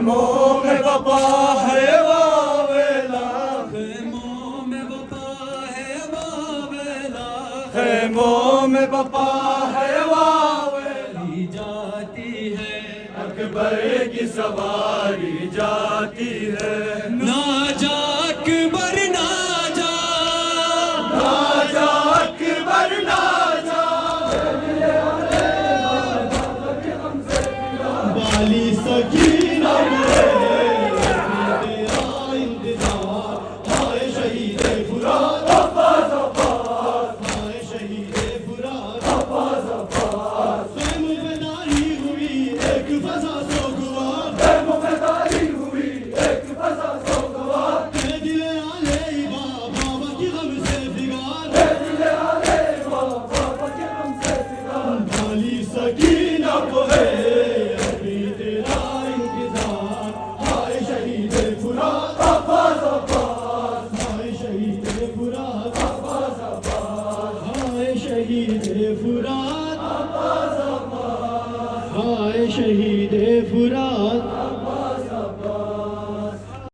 खैमों में वफा है वावेला, खैमों में वफा है वावेला, खैमों में वफा है वावेला। ली जाती है अकबर की सवारी जाती है, ना जा अकबर ना जा, ना जा अकबर ना जा। बाली सकीना तेरा इंतजार, हाय शहीद फुरात, हाय शहीद फुरात। मुफदारी हुई एक फजा सोगवार, मुफदारी हुई एक फजा सोगवार, दिल आले बाबा की गम से फिगार, दिल आले बाबा के गम से फिगार। बाली सकीना को है अभी तेरा इंतजार, हाय शहीद फुरात, हाय शहीद फुरात, हाय शहीद फुरात, हाय शहीद फुरात।